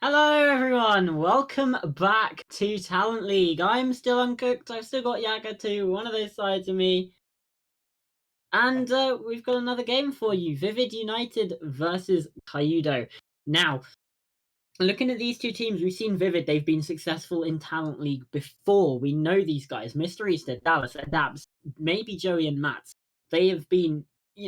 Hello everyone, welcome back to Talent League. I'm still uncooked, I've still got Yaga too, one of those sides of me. And we've got another game for you, Vivid United versus KYUDO. Now, looking at these two teams, we've seen Vivid, they've been successful in Talent League before. We know these guys, Mr. Easter, Dallas, Adabs, maybe Joey and Matt. They have been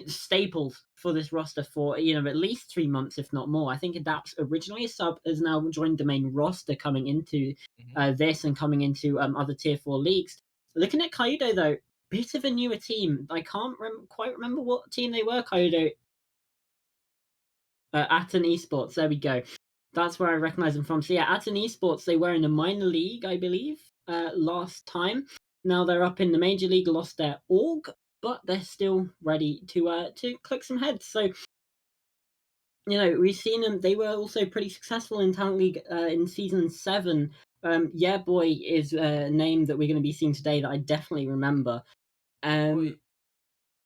staples for this roster for at least 3 months, if not more. I think Adapts originally a sub has now joined the main roster coming into Mhm. this and coming into other tier 4 leagues. Looking at KYUDO though, bit of a newer team. I can't quite remember what team they were. KYUDO at an esports. There we go. That's where I recognize them from. So yeah, at an esports, they were in the minor league, I believe, last time. Now they're up in the major league, lost their org, but they're still ready to click some heads. So we've seen them. They were also pretty successful in Talent League in season 7. Yeah, boy is a name that we're going to be seeing today that I definitely remember. Boy,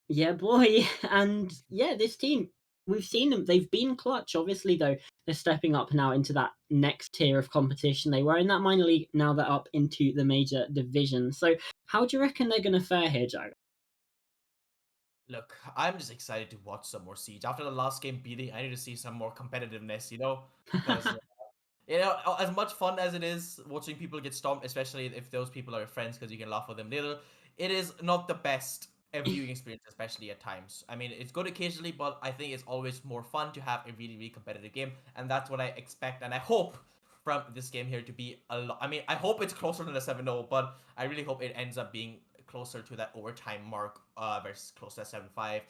Yeah, boy. And yeah, this team, we've seen them. They've been clutch. Obviously, though, they're stepping up now into that next tier of competition. They were in that minor league. Now they're up into the major division. So, how do you reckon they're going to fare here, Joe? look, I'm just excited to watch some more Siege. After the last game beating, I need to see some more competitiveness, because, as much fun as it is watching people get stomped, especially if those people are your friends because you can laugh at them later, it is not the best viewing experience, especially at times. I mean, it's good occasionally, but I think it's always more fun to have a really, really competitive game, and that's what I expect, and I hope from this game here to be a lot. I mean, I hope it's closer than a 7-0, but I really hope it ends up being closer to that overtime mark, versus close to 7-5,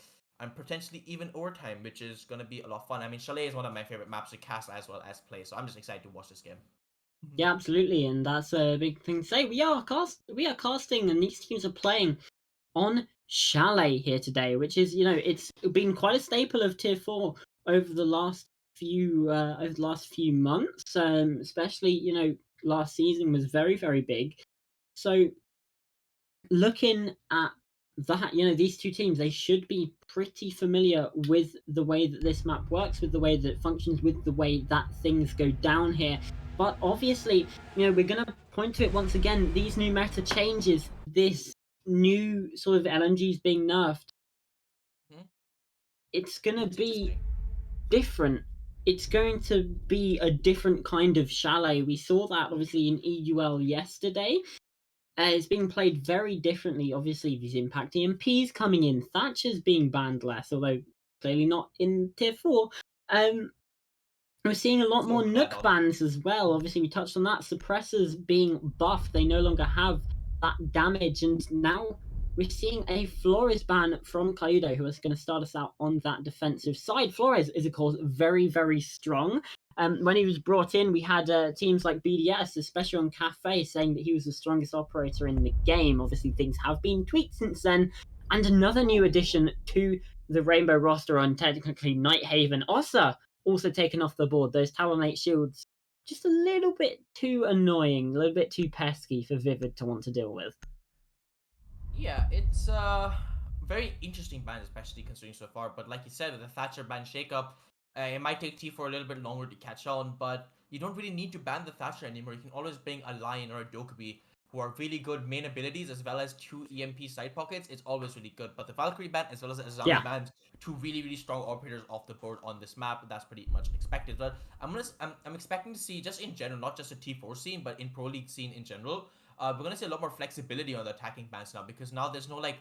and potentially even overtime, which is going to be a lot of fun. I mean, Chalet is one of my favorite maps to cast as well as play, so I'm just excited to watch this game. Yeah, absolutely, and that's a big thing to say. We are casting, and these teams are playing on Chalet here today, which is it's been quite a staple of Tier 4 over the last few months. Especially last season was very very big. So looking at that, these two teams, they should be pretty familiar with the way that this map works, with the way that it functions, with the way that things go down here. But obviously, we're going to point to it once again. These new meta changes, this new sort of LMGs being nerfed, Hmm? it's going to It's be interesting. different. It's going to be a different kind of Chalet. We saw that obviously in EUL yesterday. It's being played very differently. Obviously, these impact EMPs coming in. Thatcher's being banned less, although clearly not in tier 4. Um, we're seeing a lot So more good at Nook all. bans as well. Obviously, we touched on that. Suppressors being buffed. They no longer have that damage. And now we're seeing a Flores ban from KYUDO, who is going to start us out on that defensive side. Flores is, of course, very, very strong. When he was brought in, we had teams like BDS, especially on Cafe, saying that he was the strongest operator in the game. Obviously, things have been tweaked since then. And another new addition to the Rainbow roster on technically Nighthaven, Ossa, also taken off the board. Those Talonite shields, just a little bit too annoying, a little bit too pesky for Vivid to want to deal with. Yeah, it's very interesting band, especially considering so far. But like you said, with the Thatcher ban shakeup, it might take T for a little bit longer to catch on. But you don't really need to ban the Thatcher anymore. You can always bring a Lion or a Dokubi who are really good main abilities as well as 2 EMP side pockets. It's always really good. But the Valkyrie ban as well as the Azami Yeah, ban, two really really strong operators off the board on this map. That's pretty much expected. But I'm expecting to see, just in general, not just a T4 scene, but in Pro League scene in general, we're gonna see a lot more flexibility on the attacking bans now, because now there's no, like,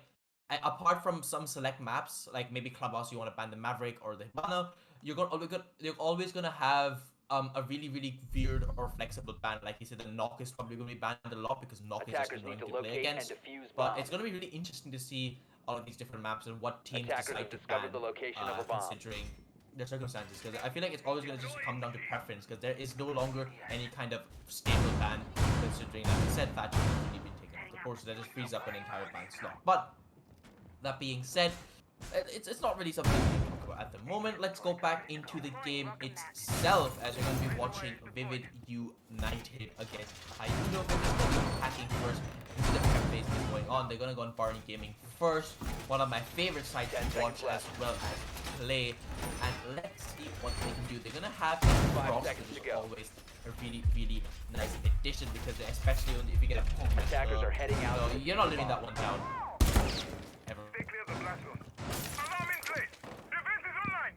apart from some select maps like maybe Clubhouse, you want to ban the Maverick or the Hibana, you're always gonna have a really really weird or flexible ban. Like you said, the Knock is probably gonna be banned a lot because Knock is just Attackers need annoying to to play locate and against. defuse But it's bombs. gonna be really interesting to see all of these different maps and what teams Attackers decide have to discovered ban, the location of a bomb. considering the circumstances, because I feel like it's always going to just come down to preference, because there is no longer any kind of stable ban, considering, like I said, Thatcher has really been taken off the board, so that just frees up an entire ban slot. But that being said, it's not really something we can talk But at the moment, let's go back into the game itself as we're going to be watching Vivid United against KYUDO. Vivid is going to be attacking first. The prep phase is going on. They're going to go on Barney Gaming first. One of my favorite sites to watch as well as play. And let's see what they can do. They're going to have Frost, which is always a really, really nice addition because especially if you get a pump. Attackers are heading out. So you're not living that one down. Ever. Stay clear of the blast zone. Alarm in place. Defense is online.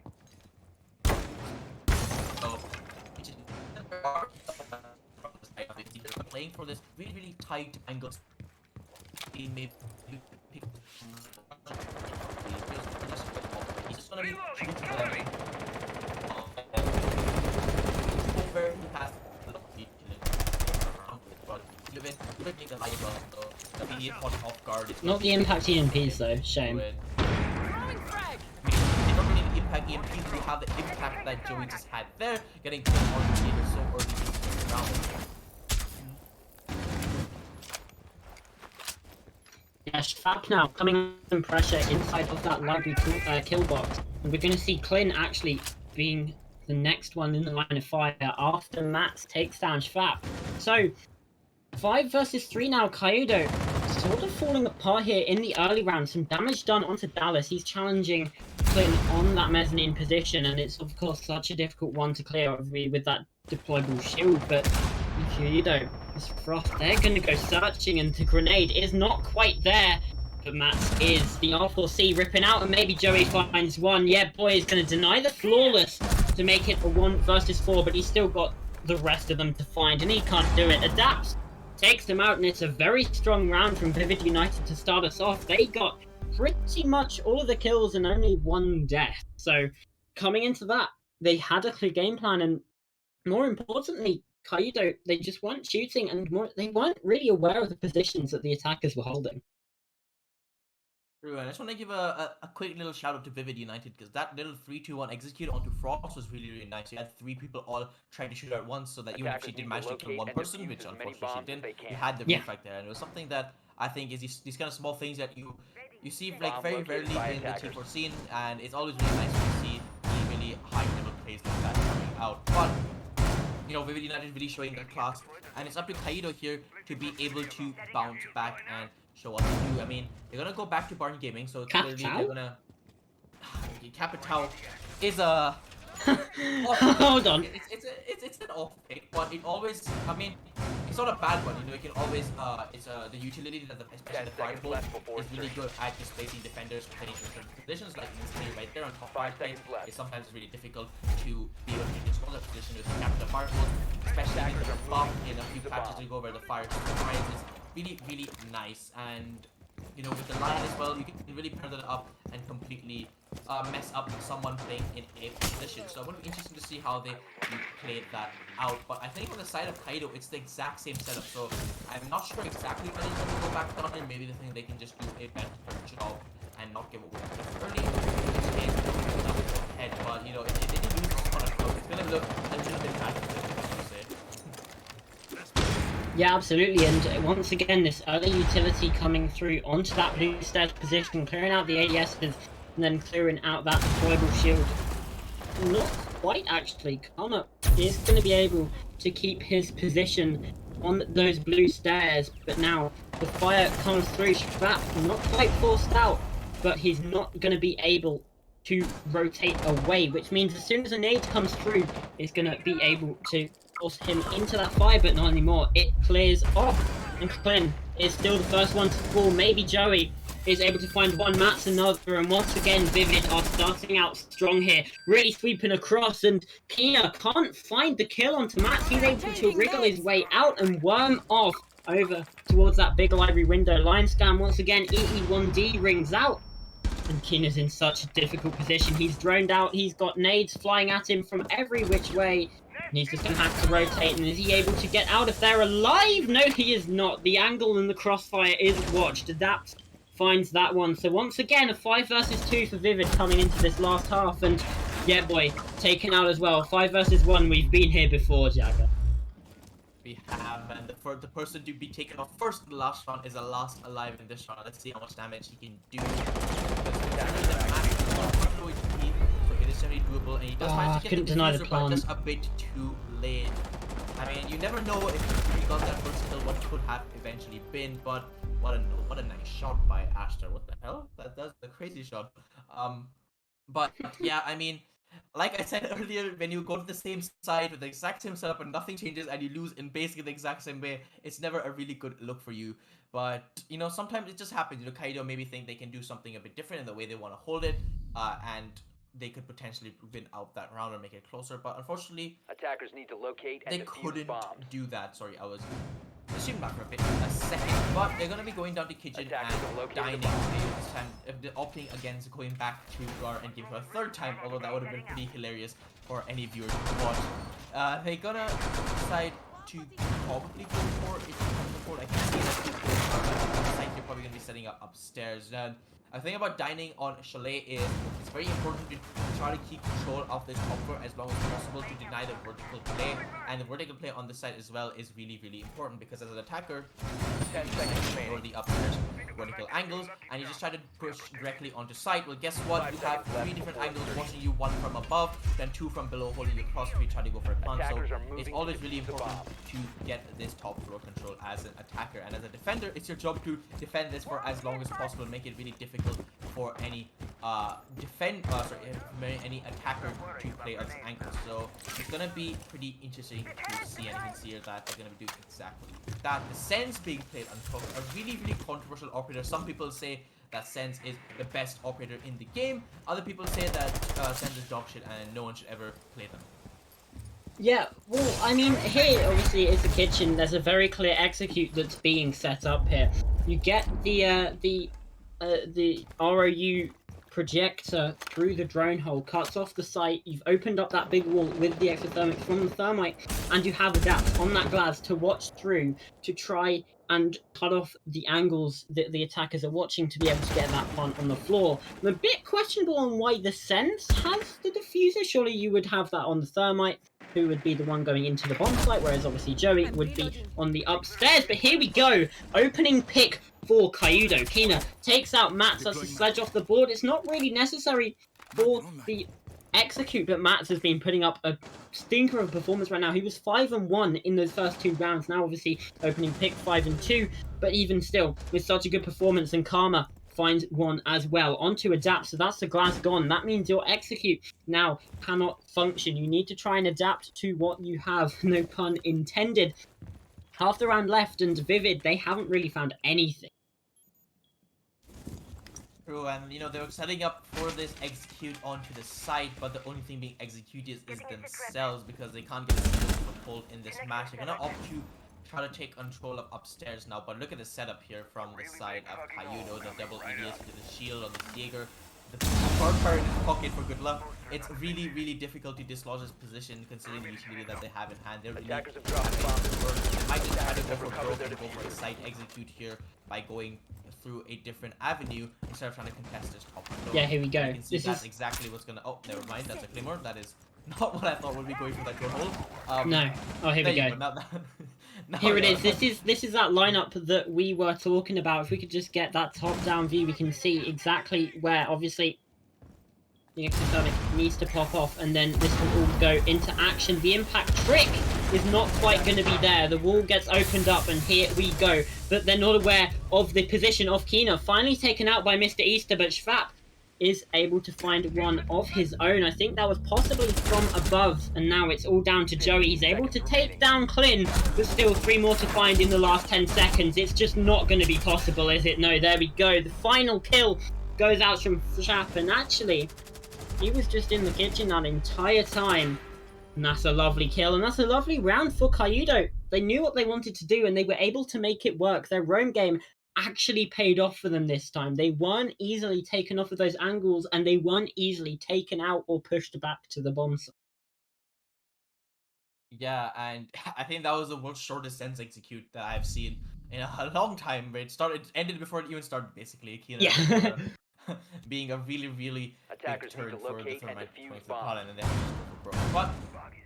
So, playing for this really, really tight angles. He may pick. He's just gonna be shooting to the lane. Over, he has a lot of speed to it. Living the light well, so the immediate caught off guard. Not the impact EMPs though, shame. They don't really impact EMPs, we have the impact that Joey just had there, getting killed on the team so early in the round. Yeah, Shfab now coming in pressure inside of that library kill box. And we're going to see Clin actually being the next one in the line of fire after Mats takes down Shfab. So, 5 versus 3 now, KYUDO sort of falling apart here in the early round. Some damage done onto Dallas. He's challenging Clin on that mezzanine position, and it's of course such a difficult one to clear with that deployable shield, but KYUDO, this Frost, they're going to go searching, and the grenade is not quite there. But Mats is the R4C ripping out, and maybe Joey finds one. Yeah, boy is going to deny the flawless to make it a 1 versus 4, but he's still got the rest of them to find, and he can't do it. Adapts, takes them out, and it's a very strong round from Vivid United to start us off. They got pretty much all of the kills and only 1 death. So coming into that, they had a clear game plan, and more importantly, KYUDO, they just weren't shooting, and they weren't really aware of the positions that the attackers were holding. True, and I just want to give a quick little shout out to Vivid United because that little 3-2-1 execute onto Frost was really, really nice. You had 3 people all trying to shoot at once, so that even if she did manage to kill 1 person, which unfortunately she didn't, you had the reflect there, and it was something that I think is these kind of small things that you see like very rarely in the T4 scene, and it's always really nice to see the really high level plays like that coming out. But you know, Vivid United is really showing their class, and it's up to KYUDO here to be able to bounce back and show what they do. I mean, they're gonna go back to Barn Gaming, so clearly they're gonna. Capital is a. Hold on. It's an off pick, but it always. I mean, it's not a bad one. You know, it can always. It's the utility that especially the fireball is really good at displacing defenders playing in different positions. Like you can see right there on top 5 lane, it's sometimes really difficult to be able to control that position with capital fireball, especially in the buff in a few patches ago where the fire is really, really nice. And you know, with the line as well, you can really pair that up and completely mess up someone playing in a position. So it would be interesting to see how they played that out. But I think on the side of KYUDO, it's the exact same setup. So I'm not sure exactly when it's going to go back down, and maybe they think they can just do a better job and not give away early. Head, but you know, if they did lose this one, it's going to look a little bit bad for them, I would say. Yeah, absolutely, and once again, this early utility coming through onto that blue stairs position, clearing out the ADSs, and then clearing out that deployable shield. Not quite, actually. Connor is going to be able to keep his position on those blue stairs, but now the fire comes through. Strap not quite forced out, but he's not going to be able to rotate away, which means as soon as a nade comes through, he's going to be able to force him into that fire, but not anymore. It clears off, and Clin is still the first one to fall. Maybe Joey is able to find one, Mats another, and once again Vivid are starting out strong here, really sweeping across, and Kina can't find the kill onto Mats. He's able to wriggle his way out and worm off over towards that big library window. Line scan once again, EE1D rings out, and Kina's in such a difficult position. He's droned out, he's got nades flying at him from every which way, and he's just going to have to rotate. And is he able to get out of there alive? No, he is not. The angle and the crossfire is watched. Adapt finds that one. So once again, a 5 versus 2 for Vivid coming into this last half. And yeah, boy, taken out as well. 5 versus 1. We've been here before, Jagger. We have, and the person to be taken off first in the last round is the last alive in this round. Let's see how much damage he can do. So mean, he does manage to get couldn't the deny the diffuser, but plant. just a bit too late. I mean, you never know if he got that first kill, what could have eventually been, but what a nice shot by Ashtar. What the hell? That's a crazy shot. But yeah, I mean, like I said earlier, when you go to the same side with the exact same setup and nothing changes and you lose in basically the exact same way, it's never a really good look for you. But, you know, sometimes it just happens. You know, KYUDO maybe think they can do something a bit different in the way they want to hold it, and they could potentially win out that round or make it closer. But unfortunately, Attackers need to locate and they defuse couldn't bombs. do that. Sorry, I was assumed that for a second. But they're gonna be going down to kitchen Attackers have and located dining. the bomb. This time, if they're opting against going back to our endgame for a third time, although that would have been pretty hilarious for any viewers to watch. They're gonna decide to probably go for it. I can see that people like you're probably gonna be setting up upstairs. And the thing about dining on Chalet is it's very important to try to keep control of this top floor as long as possible to deny the vertical play. And the vertical play on this side as well is really, really important because as an attacker, 10 seconds or remaining. the upstairs vertical angles, and you just try to push directly onto site. Well, guess what? You have 3 different angles watching you, 1 from above, then 2 from below holding you across if you try to go for a plant. So Attackers are it's moving always to really defuse the important bomb. to get this top floor control as an attacker, and as a defender, it's your job to defend this for as long as possible, make it really difficult for any any attacker to play at this angle. So it's gonna be pretty interesting to see, and you can see here that they're gonna be doing exactly that. The Sense being played on top, a really, really controversial operator. Some people say that Sense is the best operator in the game. Other people say that Sense is dog shit and no one should ever play them. Yeah, well, I mean, here, obviously, it's a kitchen. There's a very clear execute that's being set up here. You get the ROU projector through the drone hole, cuts off the site. You've opened up that big wall with the exothermic from the thermite, and you have adapts on that glass to watch through to try and cut off the angles that the attackers are watching to be able to get that plant on the floor. I'm a bit questionable on why the Sense has the diffuser. Surely you would have that on the thermite, who would be the one going into the bomb site, whereas obviously Joey would be on the upstairs. But here we go, opening pick for KYUDO. Kina takes out Mats as a sledge off the board. It's not really necessary for the execute, but Mats has been putting up a stinker of performance right now. He was 5-1 in those first 2 rounds. Now obviously opening pick 5-2, but even still with such a good performance, and Karma finds one as well onto adapt. So that's the glass gone. That means your execute now cannot function. You need to try and adapt to what you have, no pun intended. Half the round left, and Vivid, they haven't really found anything. True, and you know, they were setting up for this execute onto the site, but the only thing being executed is themselves because they can't get a single foothold in this match. They're gonna opt to try to take control of upstairs now, but look at the setup here from the side of KYUDO, the double EDS to the shield on the Jaeger, the third fire in his pocket for good luck. It's really, really difficult to dislodge his position considering the utility that they have in hand. They're really Attackers have dropped bombs. they might just try to go for Recover broke their and go for a site execute here by going through a different avenue instead of trying to contest this top floor. Yeah, here we go. You can see This that's is exactly what's gonna. Oh, never mind. That's a Claymore. That is not what I thought would be going for that drone hole. no. Oh, here we there you go. Now now Here it you is. go. This is that lineup that we were talking about. If we could just get that top-down view, we can see exactly where, obviously, the exothermic needs to pop off, and then this will all go into action. The impact trick is not quite going to be there. The wall gets opened up, and here we go. But they're not aware of the position of Kina. Finally taken out by Mr. Easter, but Schwab is able to find one of his own. I think that was possibly from above, and now it's all down to Joey. He's able to take down Klin, but still 3 more to find in the last 10 seconds. It's just not going to be possible, is it? No, there we go. The final kill goes out from Schwab, and actually, he was just in the kitchen that entire time. And that's a lovely kill, and that's a lovely round for KYUDO. They knew what they wanted to do, and they were able to make it work. Their roam game actually paid off for them this time. They weren't easily taken off of those angles, and they weren't easily taken out or pushed back to the bomb site. Yeah, and I think that was the world's shortest Sense execute that I've seen in a long time. Where it ended before it even started, basically. Kina Yeah. being a really, really Attackers big need turn to for the locate and thermite defuse going for bombs. Colin, and they have to just go for broke. But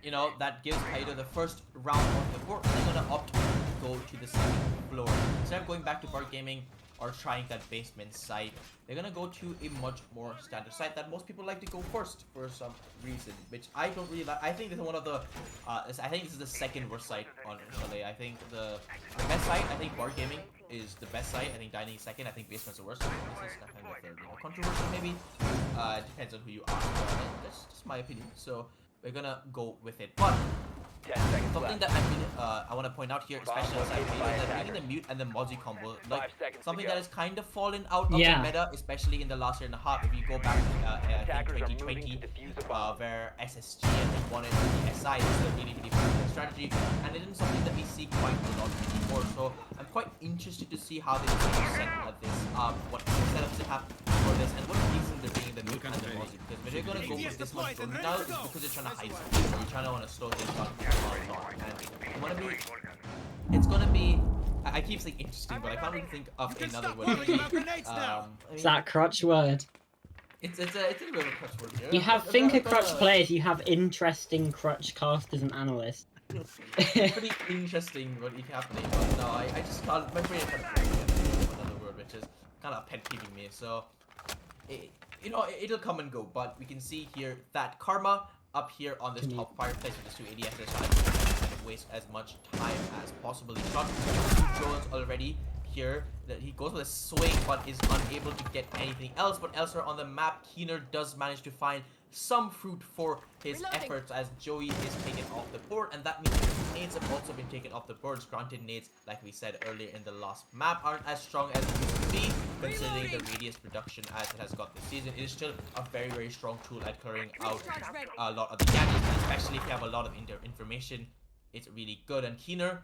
you know, that gives KYUDO the first round of the court, and they're gonna opt to go to the second floor. Instead of going back to Park Gaming, or trying that basement site, they're gonna go to a much more standard site that most people like to go first for some reason, which I don't really like. I think this is one of the, I think this is the second worst site on Chalet. I think the best site, I think bar gaming is the best site. I think dining is second. I think basement's the worst. This is kind of third. Controversial maybe. It depends on who you are. That's just my opinion. So we're gonna go with it. But 10 seconds something left. that I want to point out here, especially Bomb on located side by is that attacker. making the mute and the Mozzie combo, like 5 seconds to something go. that has kind of fallen out of Yeah. the meta, especially in the last year and a half. If you go back to I think Attackers are moving 2020, to defuse the bomb. where SSG I think wanted the SI, it's still really different strategy, and it isn't something that we see quite a lot anymore. So I'm quite interested to see how they set this up, what setups they have for this, and what reason they're bringing the mute and the Mozzie. Because when they're gonna go for this much drone now, it's because they're trying to hide something, or you're trying to want to slow things down a lot. And it's gonna be. I keep saying interesting, but I can't really think of another word. It's that crutch word. It's a little bit of a crutch word here. You have But- thinker but, crutch players, you have interesting crutch casters and analysts. Pretty interesting what is happening, but no, I just can't. My brain can't think of another word, which is kind of pet peeving me. So, it'll come and go. But we can see here that Karma up here on this top fireplace with the 2 ADSs, trying to waste as much time as possible. He shot 2 drones already here. That he goes with a swing, but is unable to get anything else. But elsewhere on the map, Keener does manage to find some fruit for his efforts as Joey is taken off the board, and that means nades have also been taken off the boards. Granted, nades, like we said earlier in the last map, aren't as strong as they used to be, considering the radius reduction as it has got this season. It is still a very, very strong tool at clearing out a lot of the gadgets, and especially if you have a lot of information, it's really good. And Keener,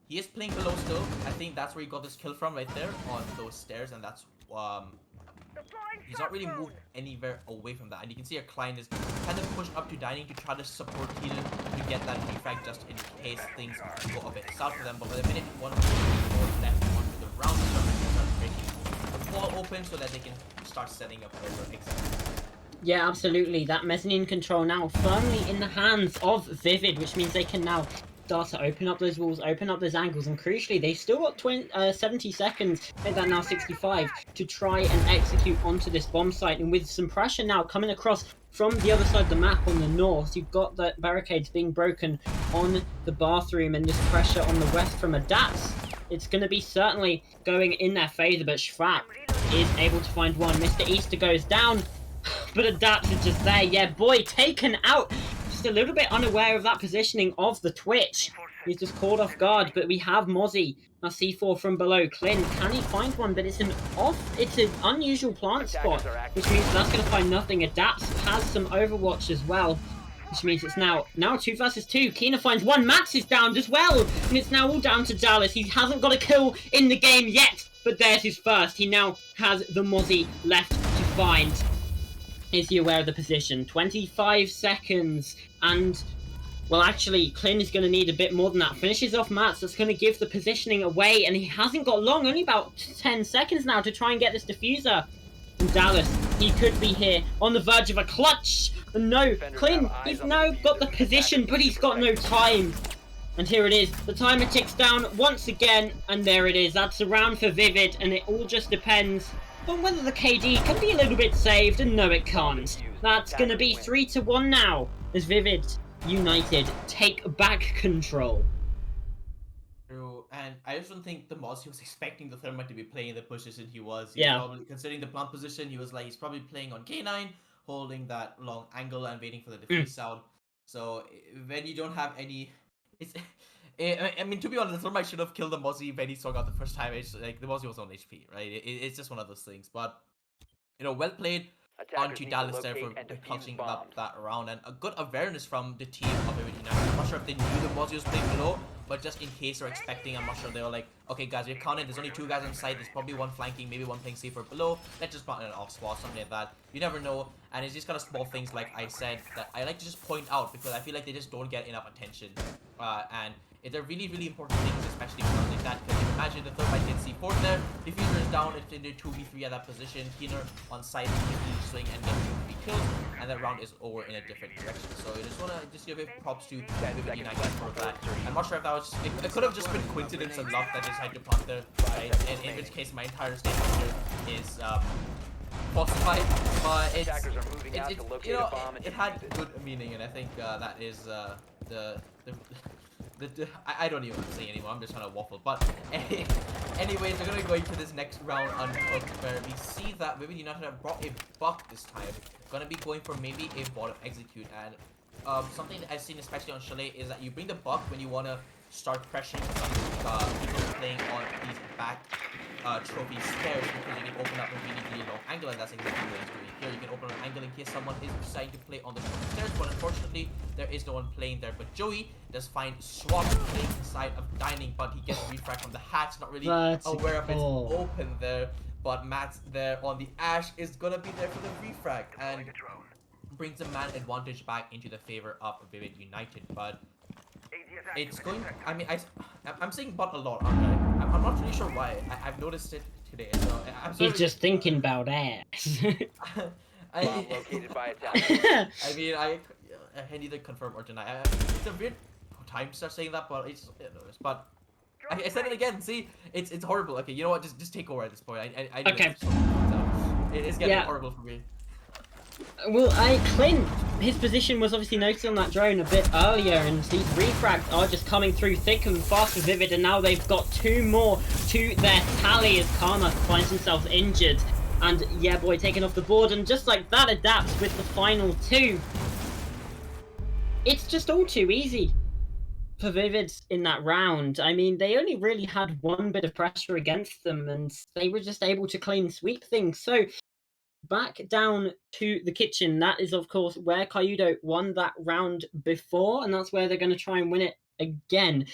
he is playing below still. I think that's where he got this kill from, right there on those stairs, and that's he's not really moved anywhere away from that. And you can see our client is kind of pushed up to dining to try to support Keenan to get that refrag just in case things go a bit south for them. But by the minute 1 more left onto the round, start breaking the wall open so that they can start setting up their exit. Yeah, absolutely. That mezzanine control now firmly in the hands of Vivid, which means they can now start to open up those walls, open up those angles, and crucially, they've still got 70 seconds, made that now 65, to try and execute onto this bomb site. And with some pressure now coming across from the other side of the map on the north, you've got the barricades being broken on the bathroom, and this pressure on the west from Adapt. It's going to be certainly going in their favor, but Schwab is able to find one. Mr. Easter goes down, but Adapt is just there. Yeah, boy, taken out. Just a little bit unaware of that positioning of the Twitch. He's just caught off guard, but we have Mozzie. Now C4 from below. Clint, can he find one? But it's an unusual plant spot, which means that's going to find nothing. Adapt has some Overwatch as well, which means it's now 2 versus 2. Keener finds one. Max is downed as well, and it's now all down to Dallas. He hasn't got a kill in the game yet, but there's his first. He now has the Mozzie left to find. Is he aware of the position? 25 seconds, and well, actually, Clint is going to need a bit more than that. Finishes off Mats. That's going to give the positioning away, and he hasn't got long, only about 10 seconds now to try and get this diffuser. And Dallas, he could be here on the verge of a clutch. And no, Clint, he's now got the position, but he's got no time. And here it is. The timer ticks down once again, and there it is. That's a round for Vivid, and it all just depends on whether the KD can be a little bit saved, and no, it can't. That's going to be 3-1 now, as Vivid United take back control. True, and I just don't think the Mozzie was expecting the Thermite to be playing in the position he was. Yeah. Probably, considering the plant position, he's probably playing on K9, holding that long angle and waiting for the defuse out. So when you don't have any, I mean, to be honest, the Thermite should have killed the Mozzie when he saw out the first time. It's like the Mozzie was on HP, right? It's just one of those things. But well played onto Dallas there for clutching up that round, and a good awareness from the team of Vivid United. I'm not sure if they knew the Mozzie was playing below, but just in case they're expecting, I'm not sure, they were like, okay guys, we're counting, there's only 2 guys on site, there's probably 1 flanking, maybe 1 playing safer below, let's just put in an off spot, something like that. You never know, and it's just kind of small things like I said that I like to just point out, because I feel like they just don't get enough attention, and It's a really, really important thing, especially surrounding that. Because imagine the third fight gets C4 there, Diffuser is down, it's in the 2v3 at that position, Keener on site, can each swing and get 2v3 kills, and that round is over in a different direction. So I just want to give a props to Vivid United for that. I'm not sure if that was, it could have just been coincidence and luck that decided to plant there, right? And in which case my entire statement here is falsified, but it's you know, it had good meaning, and I think that is I don't even want to say anymore. I'm just trying to waffle. But anyways, we're gonna go into this next round uncooked, where we see that Vivid United have brought a buck this time. Gonna be going for maybe a bottom execute, and something that I've seen especially on Chalet is that you bring the buck when you wanna start pressuring some people playing on these back trophy stairs, because you can open up a really, really long angle, and that's exactly what he's doing here. You can open an angle in case someone is deciding to play on the trophy stairs, but unfortunately there is no one playing there. But Joey does find Swap playing inside of dining, but he gets refract from the hatch, not really aware of it's open there. But Matt there on the Ash is gonna be there for the refract, and brings the man advantage back into the favor of Vivid United. But it's going, I mean, I'm saying but a lot, aren't I? I'm not really sure why. I've noticed it today, so I'm sorry. He's just thinking about ass. Bomb located by attack. I mean, I neither confirm or deny. It's a weird time to start saying that, but it's, but I said it again. See, it's horrible. Okay, you know what? Just take over at this point. I Okay. So it's getting horrible for me. Well, Clint, his position was obviously noted on that drone a bit earlier, and these refracts are just coming through thick and fast for Vivid, and now they've got 2 more to their tally as Karma finds himself injured. And yeah, boy, taken off the board, and just like that, adapts with the final 2. It's just all too easy for Vivid in that round. I mean, they only really had one bit of pressure against them, and they were just able to clean sweep things. So back down to the kitchen. That is, of course, where KYUDO won that round before, and that's where they're going to try and win it again.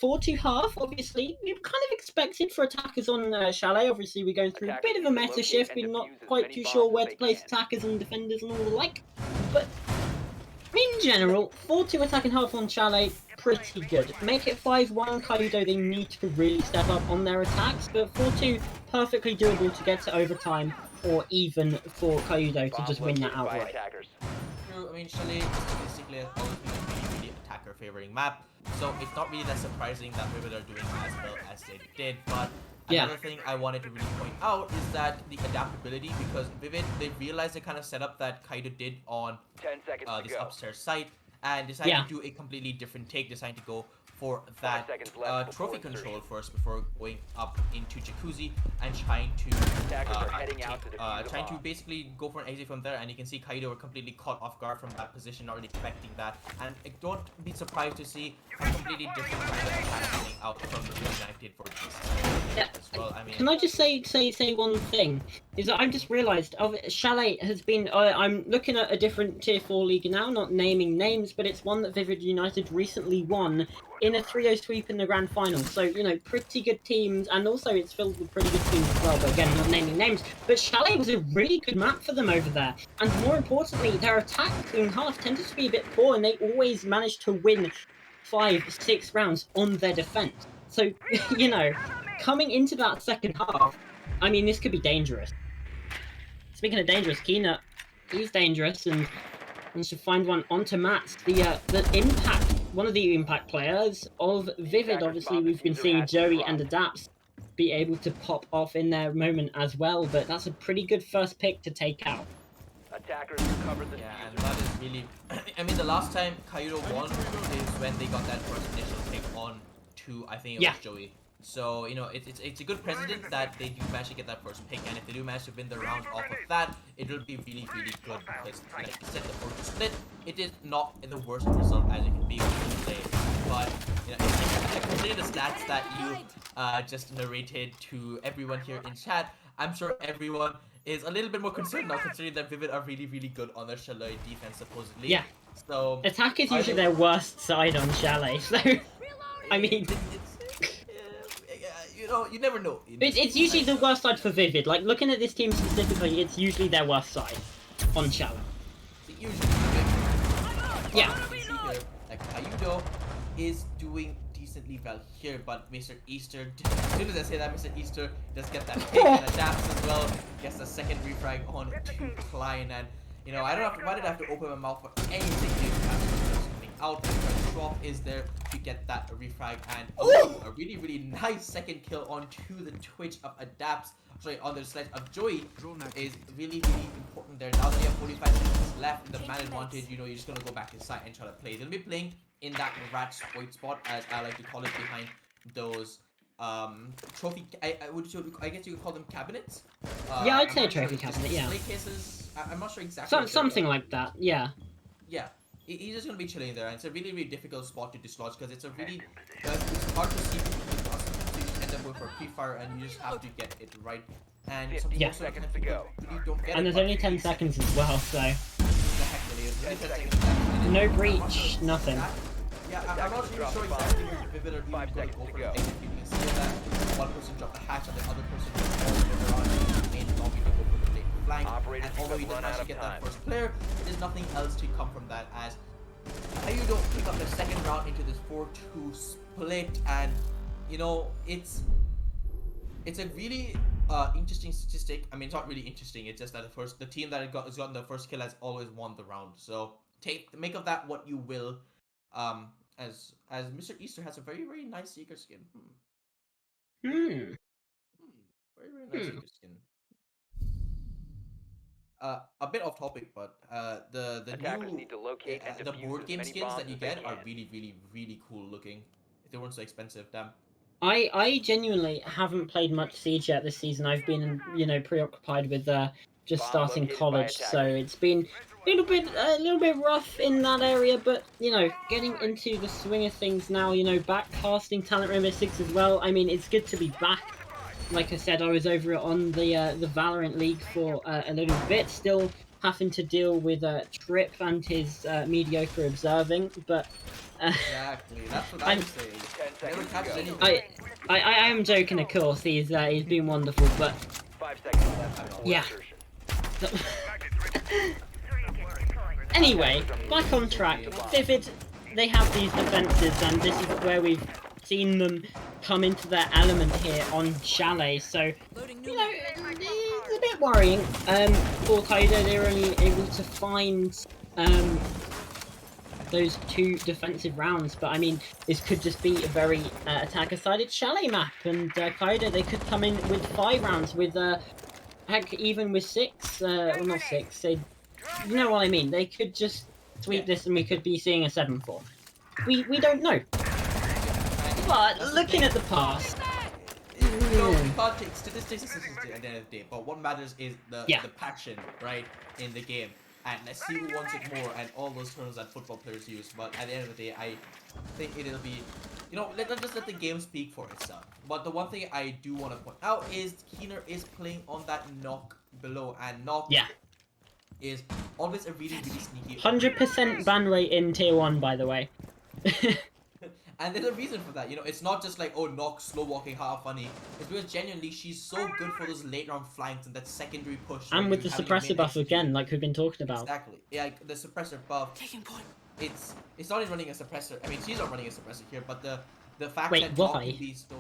4-2-half, obviously, we kind of expected for attackers on Chalet. Obviously, we're going through a bit of a meta shift. We're not quite too sure where to place attackers and defenders and all the like. But in general, 4-2 attacking half on Chalet, pretty good. Make it 5-1 KYUDO, they need to really step up on their attacks, but 4-2, perfectly doable to get to overtime, or even for KYUDO to just win that outright. True, I mean, Chalet is basically always been a really attacker favoring map, so it's not really that surprising that Vivid are doing as well as they did. But another thing I wanted to really point out is that the adaptability, because Vivid, they realized the kind of setup that KYUDO did on this upstairs site, and decided to do a completely different take, deciding to go for that trophy control first before going up into Jacuzzi and trying to basically go for an exit from there. And you can see KYUDO were completely caught off guard from that position, not really expecting that. And don't be surprised to see a completely different kind of attack coming out from the United for this as well. I mean, can I just say one thing? Is that I've just realised Chalet has been. I'm looking at a different tier 4 league now, not naming names, but it's one that Vivid United recently won in a 3-0 sweep in the grand final. So, you know, pretty good teams, and also it's filled with pretty good teams as well, but again, not naming names. But Chalet was a really good map for them over there, and more importantly, their attack in half tended to be a bit poor, and they always managed to win 5-6 rounds on their defense. So, you know, coming into that second half, I mean, this could be dangerous. Speaking of dangerous, Keener, he's dangerous, and should find one onto Matt. The impact, one of the impact players of Vivid. Obviously, we've been seeing Joey and Adapts be able to pop off in their moment as well, but that's a pretty good first pick to take out. Attackers recovered the and that is really, I mean, the last time KYUDO won is when they got that first initial pick on to, I think it was Joey. So, you know, it's a good precedent that they do manage to get that first pick, and if they do manage to win the round off of that, it will be really, really good, because, like you said, the first split, it is not the worst result as it can be when you play. But, you know, considering the stats that you just narrated to everyone here in chat, I'm sure everyone is a little bit more concerned now, considering that Vivid are really, really good on their Chalet defense, supposedly. Yeah. So attack is usually their worst side on Chalet, so I mean, you know, you never know. It's usually the worst side for Vivid. Like, looking at this team specifically, it's usually their worst side on Chalet. Usually, yeah. Like KYUDO is doing decent instantly well here, but Mr. Easter, as soon as I say that, Mr. Easter does get that pick and adapts as well, gets the second refrag on to Klein, and you know, I don't have to, why did I have to open my mouth for anything new? Coming out, because Schwab is there to get that refrag, and a really, really nice second kill onto the Twitch of adapts. Sorry, on the sledge of Joey is really, really important there. Now that you have 45 seconds left in the man advantage, you know, you're just gonna go back inside and try to play. They'll be playing in that rat spoit spot, as I like to call it, behind those trophy. I guess you could call them cabinets. Yeah, I'd say a trophy cabinet. Yeah. Display cases. I'm not sure exactly. Something like that. Yeah. Yeah. He's just gonna be chilling there, and it's a really, really difficult spot to dislodge because it's a really it's hard to see people with us, so you just end up going for a pre-fire, and you just have to get it right. And some Yeah. people seconds to go. Really don't get And it, there's but only 10 seconds as well, so exactly, it's really 10 seconds left. no breach, nothing. Yeah, I'm not really sure exactly who's Vivid or who's going to go for the exit. You can see that one person dropped the hatch and the other person dropped all the way around the main lobby to go for the late flank. And although he doesn't actually get that first player, there's nothing else to come from that, as KYUDO pick up the second round into this 4-2 split, and you know, it's a really interesting statistic. I mean, it's not really interesting, it's just that the team that has gotten the first kill has always won the round. So make of that what you will. As Mr. Easter has a very, very nice Seeker skin. Very, very nice Seeker skin. A bit off topic, but the new the board game skins that you get are really, really, really cool looking. If they weren't so expensive, damn. I genuinely haven't played much Siege yet this season. I've been, you know, preoccupied with just starting college, so it's been a little bit rough in that area. But you know, getting into the swing of things now. You know, back casting Talent Rainbow Six as well. I mean, it's good to be back. Like I said, I was over on the Valorant League for a little bit, still having to deal with Trip and his mediocre observing, but. Exactly, that's what I'm saying. Never catch anything. I am joking, of course. He's been wonderful, but 5 seconds left. yeah. Anyway, back on track. Vivid, they have these defenses, and this is where we've seen them come into their element here on Chalet. So you know, it's a bit worrying. For KYUDO, they were only able to find those 2 defensive rounds, but I mean, this could just be a very attacker-sided Chalet map, and KYUDO, they could come in with 5 rounds, with heck, even with 6, well, not 6, they, you know what I mean, they could just sweep this and we could be seeing a 7-4. We don't know. But looking at the past, you know, we can't take statistics at the end of the day, but what matters is the passion, right, in the game. And let's see who wants it more, and all those terms that football players use. But at the end of the day, I think it'll be, you know, let's just let the game speak for itself. But the one thing I do want to point out is Keener is playing on that knock below, and knock is always a really, really sneaky. 100% ban rate in tier 1, by the way. And there's a reason for that, you know, it's not just like, oh, knock, slow walking, how funny. It's because genuinely, she's so good for those late round flanks and that secondary push. And with the suppressor buff again, like we've been talking about. Exactly. Yeah, like the suppressor buff. Taking point. It's not even running a suppressor. I mean, she's not running a suppressor here, but the fact that knock can be so,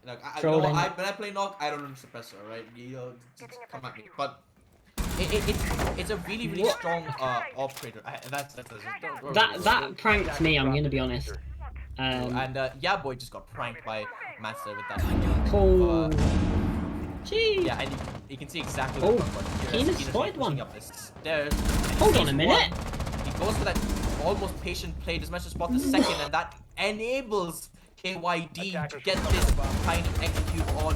like, when I play knock, I don't run a suppressor, right? You know, just come at me. But it's a really, really strong operator. That pranked me, I'm gonna be honest. And yeah, boy just got pranked by Master with that. Oh, jeez. Yeah, and you can see exactly what Keener's spotted one. Up the stairs. Hold on a minute. He goes for that almost patient play, doesn't manage to spot the second, and that enables KYD to get this kind of execute on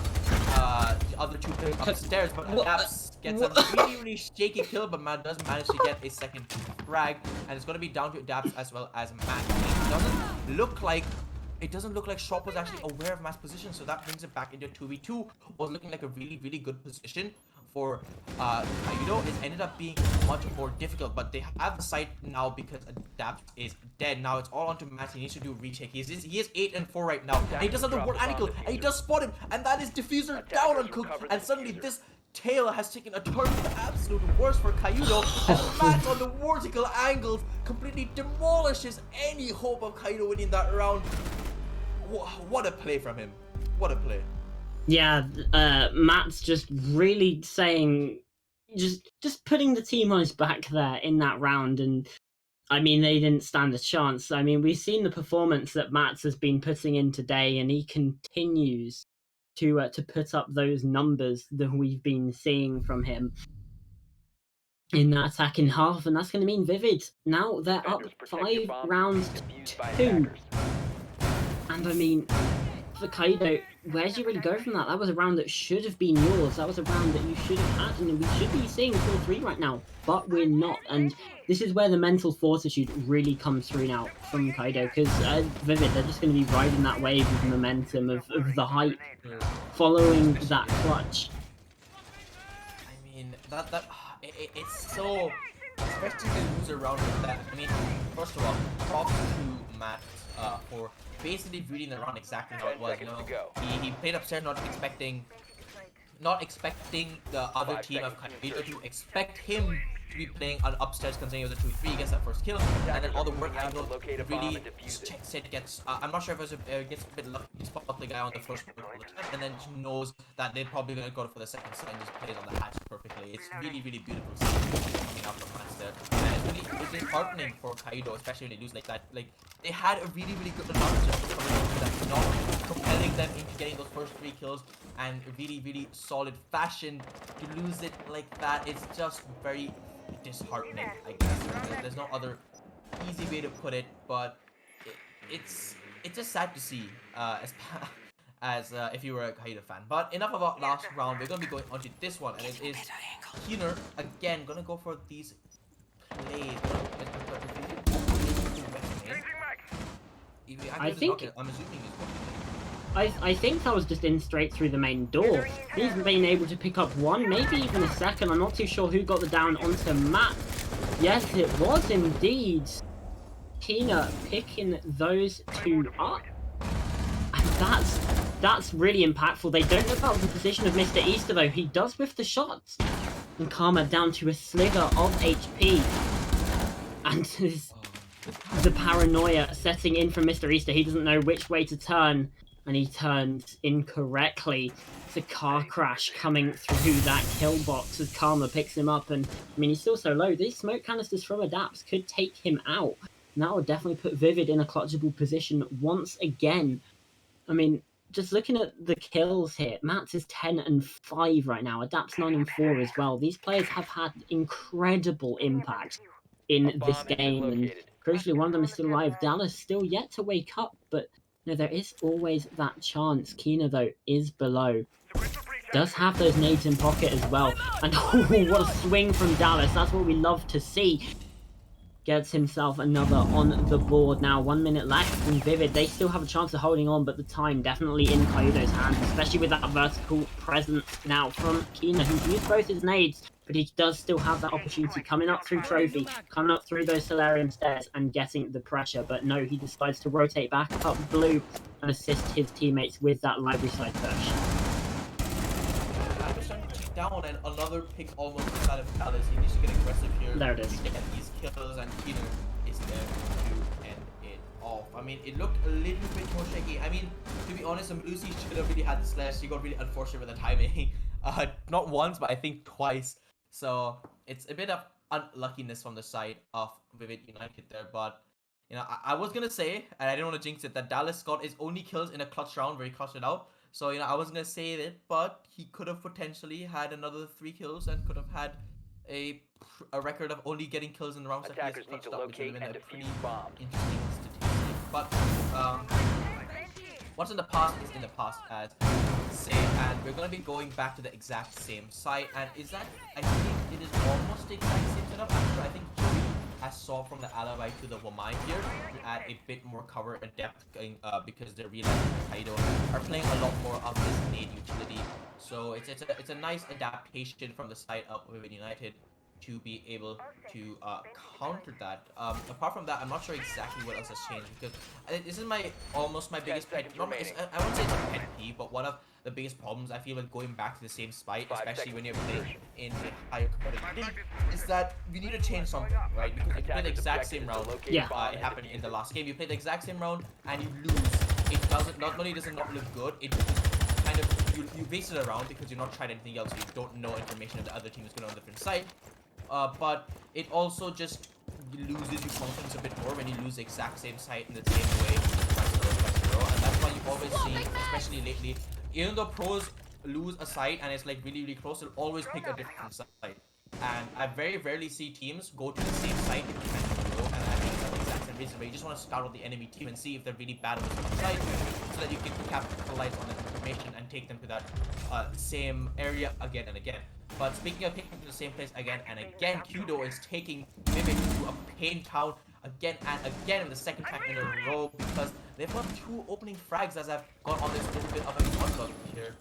the other 2 players upstairs, but Adapts gets a really, really shaky kill, but Matt does manage to get a second frag, and it's going to be down to Adapts as well as Matt. It doesn't look like Shrop was actually aware of Matt's position, so that brings it back into 2v2. Was looking like a really, really good position for KYUDO. It ended up being much more difficult, but they have the site now because Adapt is dead. Now it's all onto Matt. He needs to do a retake. He is 8 and 4 right now, and he does have the ward angle, and he does spot him, and that is diffuser down on Cook, and suddenly this tail has taken a turn for the absolute worst for KYUDO, and Matt on the vertical angles completely demolishes any hope of KYUDO winning that round. what a play from him. What a play. Yeah, Matt's just really saying, just putting the team on his back there in that round, and I mean they didn't stand a chance. I mean we've seen the performance that Mats has been putting in today, and he continues to put up those numbers that we've been seeing from him in that attacking half, and that's going to mean Vivid. Now they're up Defenders, protect your 5 bombs. rounds Defused to by 2, attackers. and I mean for KYUDO, where do you really go from that? That was a round that should have been yours. That was a round that you should have had, and we should be seeing 4-3 right now, but we're not. And this is where the mental fortitude really comes through now from KYUDO, because Vivid, they're just going to be riding that wave of momentum of the hype following that clutch. I mean, it's so, especially to lose a round like that. I mean, first of all, props to Matt for basically reading the round exactly how it was. You know, he played upstairs, not expecting the other team of KYUDO to expect him to be playing on upstairs, considering it was a 2-3, gets that first kill, and then all the work angle really checks it, gets, I'm not sure if it gets a bit lucky, he spots the guy on the first attempt, and then knows that they're probably going to go for the second side and just plays on the hatch perfectly. It's really, really beautiful coming out from Mats there, and it's disheartening for KYUDO, especially when they lose like that. Like, they had a really, really good advantage coming into that, not propelling them into getting those first 3 kills, and really, really solid fashion. To lose it like that, it's just very disheartening, I guess. There's no other easy way to put it, but it's just sad to see as if you were a KYUDO fan. But enough about last round. We're gonna be going on to this one, and it is Keener again gonna go for these plays. I think I'm assuming he's watching. I think that was just in straight through the main door. He's been able to pick up one, maybe even a second. I'm not too sure who got the down onto Matt. Yes, it was indeed Keener picking those 2 up. And that's really impactful. They don't know about the position of Mr. Easter though. He does with the shots. And Karma down to a sliver of HP. And the paranoia setting in from Mr. Easter. He doesn't know which way to turn. And he turns incorrectly. It's a car crash coming through that kill box as Karma picks him up. And I mean, he's still so low. These smoke canisters from Adapts could take him out. And that would definitely put Vivid in a clutchable position once again. I mean, just looking at the kills here, Mats is 10-5 right now. Adapts 9-4 as well. These players have had incredible impact in this game. And crucially, one of them is still alive. Dallas still yet to wake up, but no, there is always that chance. Keener, though, is below. Does have those nades in pocket as well. And oh, what a swing from Dallas. That's what we love to see. Gets himself another on the board now. 1 minute left from Vivid. They still have a chance of holding on, but the time definitely in KYUDO's hands, especially with that vertical presence now from Keener, who's used both his nades, but he does still have that opportunity coming up through Trophy, coming up through those Solarium stairs and getting the pressure. But no, he decides to rotate back up blue and assist his teammates with that library side push. Down, and another pick almost inside of Dallas. He needs to get aggressive here. There it is. To get these kills, and Keener is there to end it off. I mean, it looked a little bit more shaky. I mean, to be honest, Lucy should have really had the slash. He got really unfortunate with the timing. Not once, but I think twice. So it's a bit of unluckiness from the side of Vivid United there. But you know, I was gonna say, and I didn't want to jinx it, that Dallas got his only kills in a clutch round where he clutched it out. So, you know, I wasn't going to say it, but he could have potentially had another 3 kills and could have had a record of only getting kills in the rounds that he has clutched up, which would have been a pretty interesting statistic. But, what's in the past is in the past, as say, and we're going to be going back to the exact same site. And is that, I think it is almost the exact same setup. I think Joey has saw from the alibi to the Wamai here to add a bit more cover and depth because they're realizing KYUDO are playing a lot more of this nade utility. So it's a nice adaptation from the side of Vivid United to be able to counter that. Apart from that, I'm not sure exactly what else has changed, because this is almost my biggest pet. I wouldn't say it's a pet peeve, but one of the biggest problems I feel like going back to the same spite, especially when you're playing in a higher competitive league, is that we need to change something, right? Because if you play the exact same round, it happened in the last game. You play the exact same round and you lose it doesn't, not only does it not look good, it kind of, you base it around because you've not tried anything else, so you don't know information if the other team is going on a different side. But it also just loses you confidence a bit more when you lose the exact same site in the same way, vice versa, and that's why you always see, especially lately, even though pros lose a site and it's like really, really close, they'll always pick a different site. And I very rarely see teams go to the same site if you can go, and I think that's the exact same reason where you just want to scout out the enemy team and see if they're really bad on this site, so that you can capitalize on that information and take them to that same area again and again. But speaking of taking them to the same place again and again, KYUDO is taking Mimic to a pain town again and again in the second time in a row, because they've got 2 opening frags as I've gone on this little bit of a monologue here.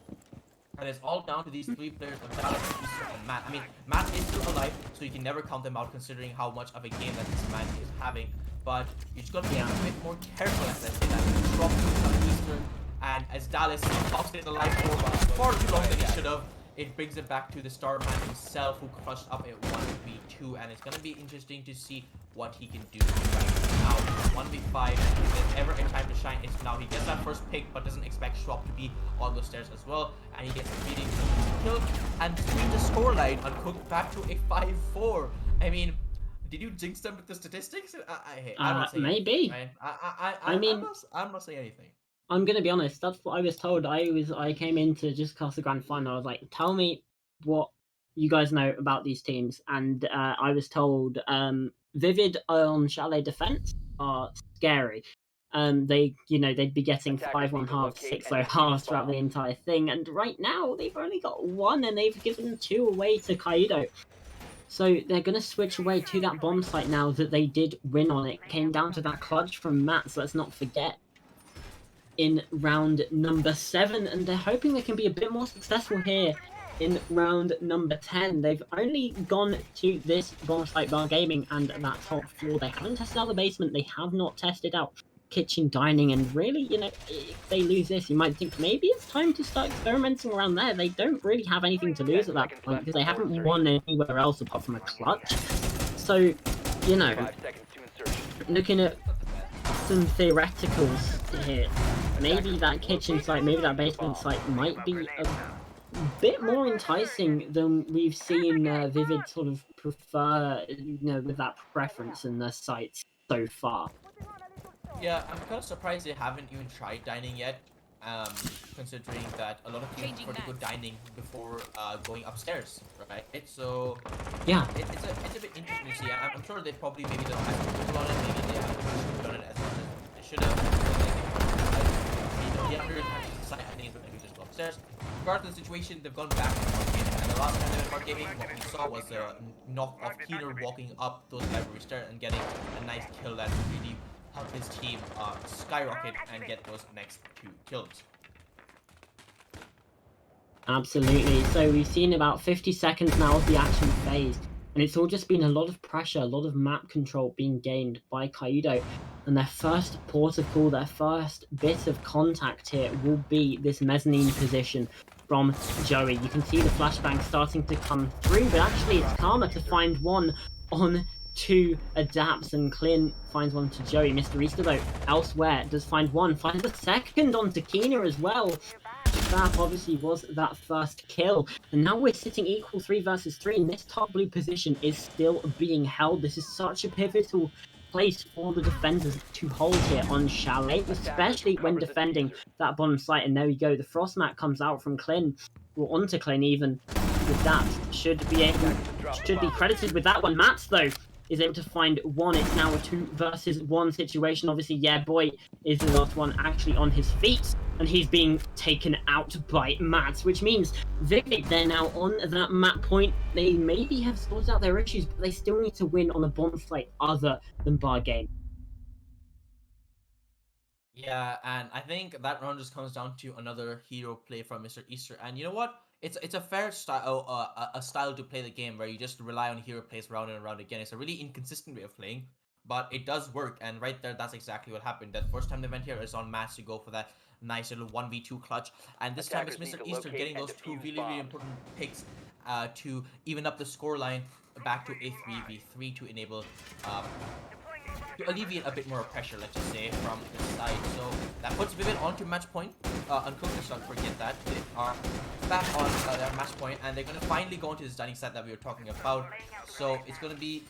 And it's all down to these 3 players of Dallas, Easter, and Matt. I mean, Matt is still alive, so you can never count them out considering how much of a game that this man is having. But you just gotta be a bit more careful as I say that. Drop to Easter, and as Dallas pops it alive for far too long than he should have. It brings it back to the star man himself, who crushed up a 1v2, and it's gonna be interesting to see what he can do right now. 1v5, if there's ever a time to shine, it's now. He gets that first pick, but doesn't expect Schwab to be on those stairs as well, and he gets a beating kill, and swing the scoreline uncooked back to a 5-4. I mean, did you jinx them with the statistics? I'm not saying maybe. anything, right? I'm not saying anything. I'm gonna be honest. That's what I was told. I came in to just cast the grand final. I was like, tell me what you guys know about these teams, and I was told Vivid on Chalet Defense are scary. They'd be getting Attackers 5-1 need to halves, locate 6-0 and defuse halves the throughout the bomb. entire thing, and right now they've only got 1, and they've given 2 away to KYUDO. So they're going to switch away to that bomb site now that they did win on. It came down to that clutch from Matt, so let's not forget, in round number 7, and they're hoping they can be a bit more successful here in round number 10. They've only gone to this bomb site bar gaming and that top floor. They haven't tested out the basement. They have not tested out kitchen dining, and really, if they lose this, you might think maybe it's time to start experimenting around there. They don't really have anything to lose at that point because they haven't won anywhere else apart from a clutch. So, 5 seconds to insertion. looking at some theoreticals here, maybe that kitchen site, maybe that basement site might be a bit more enticing than we've seen Vivid sort of prefer, with that preference in their sites so far. Yeah, I'm kind of surprised they haven't even tried dining yet, considering that a lot of teams prefer to go dining before going upstairs, right? So Yeah. it's a bit interesting to see. I'm sure they probably maybe don't have people on it, maybe they haven't done it as much as they should have. The other side, I think, is going to just go upstairs. Regardless of the situation, they've gone back to park gaming, and the last time they went to park gaming, what we saw was a knock of Keener walking up those library stairs and getting a nice kill that really help his team skyrocket and get those next 2 kills. Absolutely. So we've seen about 50 seconds now of the action phase, and it's all just been a lot of pressure, a lot of map control being gained by KYUDO. And their first port of call, their first bit of contact here will be this mezzanine position from Joey. You can see the flashbang starting to come through, but actually it's Karma to find one on 2 adapts, and Clint finds one to Joey. Mr. Easter, though, elsewhere, does find one, finds the second onto Keener as well. That obviously was that first kill, and now we're sitting equal 3 versus 3, and this top blue position is still being held. This is such a pivotal place for the defenders to hold here on Chalet, especially when defending that bottom site. And there we go, the frost mat comes out from Clint, or onto Clint even, with that. Should be credited with that one. Mats, though, is able to find one. It's now a 2 versus 1 situation. Obviously, yeah, boy is the last one actually on his feet, and he's being taken out by Mats, which means Vivid, they're now on that map point. They maybe have sorted out their issues, but they still need to win on a bomb site other than bar game. Yeah, and I think that round just comes down to another hero play from Mr. Easter. And you know what? It's a fair style, a style to play the game where you just rely on hero plays round and round again. It's a really inconsistent way of playing, but it does work. And right there, that's exactly what happened. That first time they went here is on Mats to go for that nice little 1v2 clutch, and this time it's Mr. Easter getting those 2 really, really important picks to even up the scoreline back to a 3v3 to enable to alleviate a bit more pressure, let's just say, from the side. So that puts Vivid onto match point. Uncooked, let's not forget that. They are back on their match point, and they're going to finally go into this dining set that we were talking about. So it's going to be,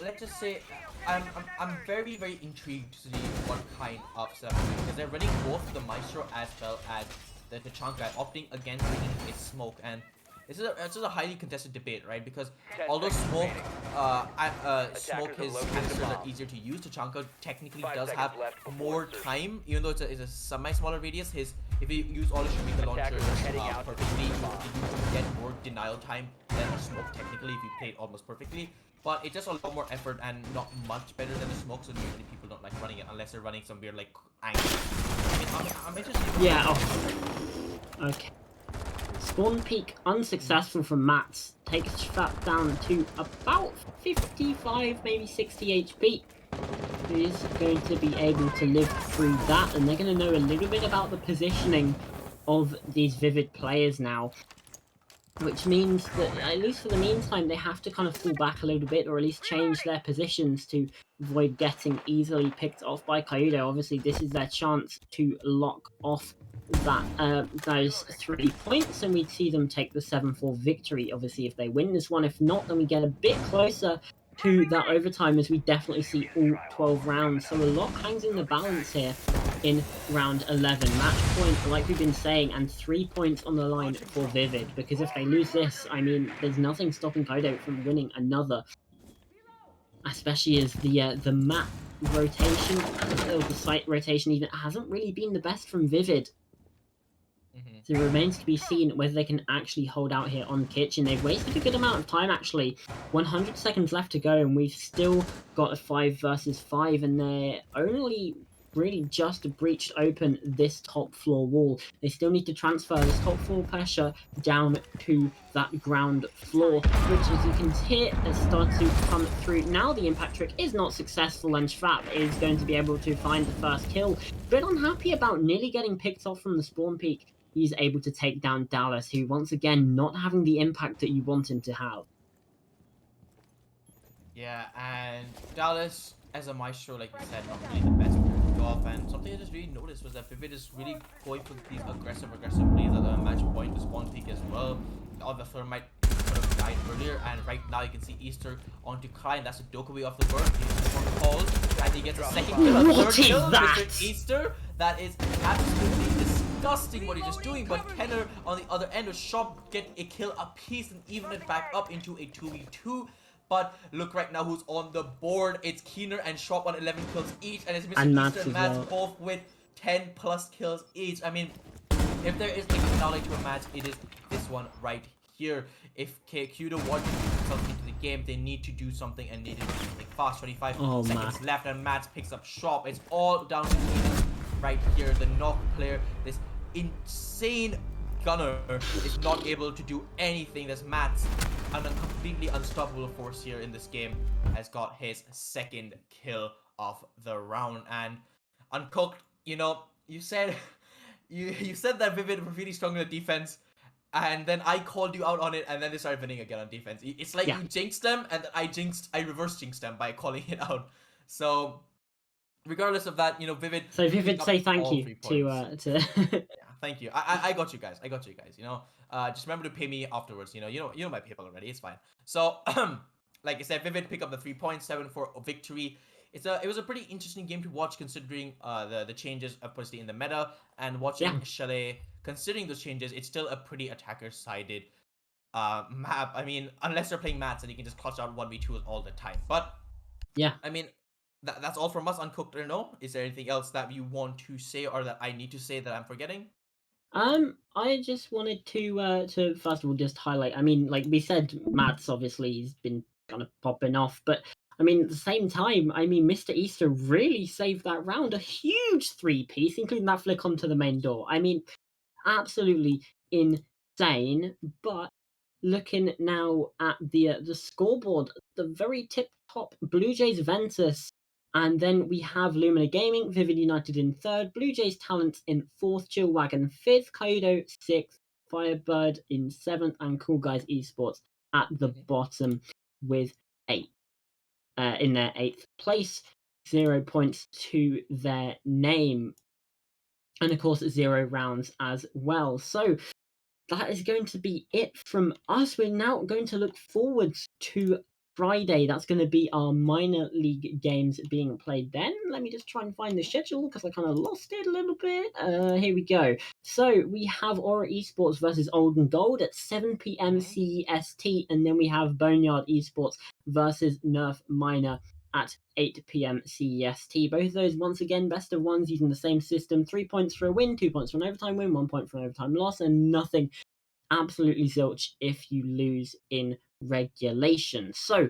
let's just say, I'm very, very intrigued to see what kind of setup, because they're running both the Maestro as well as the chunk guy, opting against bringing a smoke. And this is a highly contested debate, right? Because although smoke his canisters are easier to use, Tachanka technically does have more time, even though it's a semi-smaller radius. If you use all his Shamika launchers perfectly, you get more denial time than a smoke technically if you play it almost perfectly. But it's just a lot more effort and not much better than the smoke, so usually people don't like running it unless they're running some weird like angle. I mean, I'm interested. Yeah. Oh. Okay. Spawn peak unsuccessful from Mats. Takes Schwab down to about 55, maybe 60 HP. He is going to be able to live through that, and they're going to know a little bit about the positioning of these Vivid players now. Which means that, at least for the meantime, they have to kind of fall back a little bit, or at least change their positions to avoid getting easily picked off by KYUDO. Obviously, this is their chance to lock off those 3 points, and we'd see them take the 7-4 victory, obviously, if they win this one. If not, then we get a bit closer to that overtime, as we definitely see all 12 rounds. So a lot hangs in the balance here in round 11. Match point, like we've been saying, and 3 points on the line for Vivid, because if they lose this, I mean, there's nothing stopping KYUDO from winning another, especially as the map rotation, or the site rotation even, hasn't really been the best from Vivid. So it remains to be seen whether they can actually hold out here on Kitchen. They've wasted a good amount of time, actually. 100 seconds left to go, and we've still got a 5 versus 5, and they're only really just breached open this top floor wall. They still need to transfer this top floor pressure down to that ground floor, which, as you can hear, has started to come through. Now the impact trick is not successful, and Schwab is going to be able to find the first kill. Bit unhappy about nearly getting picked off from the spawn peak. He's able to take down Dallas, who, once again, not having the impact that you want him to have. Yeah, and Dallas, as a Maestro, like you said, not really the best player to go off. And something I just really noticed was that Vivid is really going for these aggressive plays at the match point, the spawn peak as well. All the thermite sort of died earlier, and right now you can see Easter onto Klein. That's a Dokkaebi off the bird. He's one calls, and he gets a second kill, a third kill, Mr. Easter. That is absolutely disgusting what he's just doing, but Kenner on the other end of Shop get a kill apiece and even it back up into a 2v2. But look right now who's on the board. It's Keener and Shop on 11 kills each, and it's Mr. Easter and Mats both with 10 plus kills each. I mean, if there is like a finale to a match, it is this one right here. If KYUDO want to do something into the game, they need to do something, and need to do something fast. 25 seconds left, and Mats picks up Shop. It's all down to Keener right here. The knock player, this insane gunner, is not able to do anything. There's Mats, and a completely unstoppable force here in this game, has got his second kill of the round. And Uncooked, you know, you said you said that Vivid were really strong in the defense, and then I called you out on it, and then they started winning again on defense. It's like you jinxed them, and then I reverse jinxed them by calling it out. So regardless of that, you know, Vivid. So Vivid, say thank you to yeah, thank you. I got you guys. You know, just remember to pay me afterwards. You know my PayPal already. It's fine. So, like I said, Vivid pick up the 3 points, 7-4 victory. It was a pretty interesting game to watch, considering the changes obviously in the meta, and watching Chalet. Considering those changes, it's still a pretty attacker-sided map. I mean, unless you're playing Mats and you can just clutch out 1v2s all the time. But yeah, I mean, that's all from us, Uncooked or no. Is there anything else that you want to say, or that I need to say that I'm forgetting? I just wanted to first of all just highlight. I mean, like we said, Mats obviously he's been kind of popping off, but I mean at the same time, I mean Mr. Easter really saved that round. A huge 3-piece, including that flick onto the main door. I mean, absolutely insane. But looking now at the scoreboard, the very tip top, Blue Jays Ventus. And then we have Lumina Gaming, Vivid United in 3rd, Blue Jays Talents in 4th, Chill Wagon 5th, KYUDO 6th, Firebird in 7th, and Cool Guys Esports at the bottom with 8. in their 8th place, 0 points to their name, and of course 0 rounds as well. So that is going to be it from us. We're now going to look forward to Friday. That's going to be our minor league games being played then. Let me just try and find the schedule because I kind of lost it a little bit. Here we go. So we have Aura Esports versus Olden Gold at 7 p.m. CEST, and then we have Boneyard Esports versus Nerf Minor at 8 p.m. CEST. Both of those, once again, best of ones using the same system. 3 points for a win, 2 points for an overtime win, 1 point for an overtime loss, and nothing absolutely zilch if you lose in regulation. So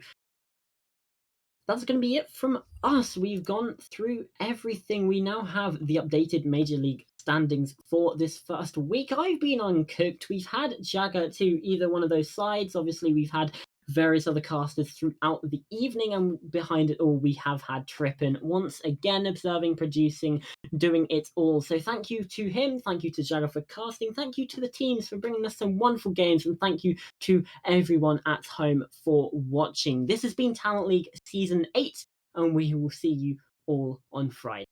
that's going to be it from us. We've gone through everything. We now have the updated Major League standings for this first week. I've been uncooked. We've had Jagger to either one of those sides. Obviously, we've had various other casters throughout the evening, and behind it all, we have had Trippin once again observing, producing, doing it all. So thank you to him, thank you to Jagger for casting, thank you to the teams for bringing us some wonderful games, and thank you to everyone at home for watching. This has been Talent League Season 8, and we will see you all on Friday.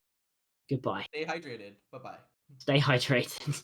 Goodbye. Stay hydrated. Bye-bye. Stay hydrated.